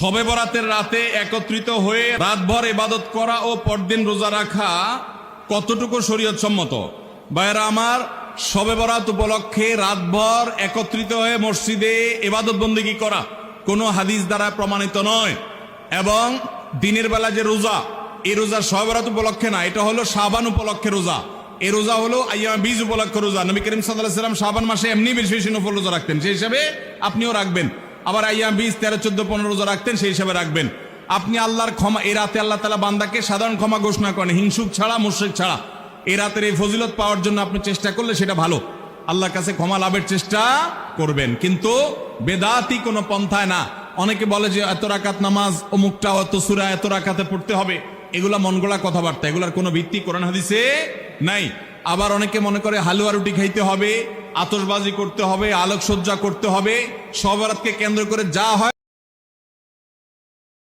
শবে বরাতের রাতে একত্রিত হয়ে রাতভর ইবাদত করা ও পরদিন রোজা রাখা কতটুকু শরীয়ত সম্মত? ভাইরা আমার, শবে বরাত উপলক্ষে রাতভর একত্রিত হয়ে মসজিদে ইবাদত বন্দেগী করা কোনো হাদিস দ্বারা প্রমাণিত নয়। এবং দিনের বেলা যে রোজা, এই রোজা শবে বরাত উপলক্ষে না, এটা হলো শাবান উপলক্ষে রোজা। এই রোজা হলো আইয়াম বীজ উপলক্ষে রোজা। নবী করিম সাল্লাল্লাহু আলাইহি ওয়াসাল্লাম শাবান মাসে এমনি বেশি বেশি নফল রোজা রাখতেন, সেই হিসাবে আপনিও রাখবেন। আবার আইয়াম বীজ 13, 14, 15 রোজা রাখতেন, সেই হিসাবে রাখবেন। আপনি আল্লাহর ক্ষমা, এই রাতে আল্লাহ তাআলা বান্দাকে সাধারণ ক্ষমা ঘোষণা করেন, হিংসুক ছাড়া, মুশরিক ছাড়া। এই রাতের এই ফজিলত পাওয়ার জন্য আপনি চেষ্টা করলে সেটা ভালো, আল্লাহর কাছে ক্ষমা লাভের চেষ্টা করবেন, কিন্তু বেদাতি কোনো পন্থায় না। অনেকে বলে যে এত রাকাত নামাজ, অমুকটা এত সূরা এত রাকাতে পড়তে হবে, এগুলা মন গড়া কথাবার্তা, এগুলার কোনো ভিত্তি কোরআন হাদিসে নাই। আবার অনেকে মনে করে হালুয়া রুটি খাইতে হবে, আতশবাজি করতে হবে, আলোকসজ্জা করতে হবে, শবে বরাতকে কেন্দ্র করে যা হয়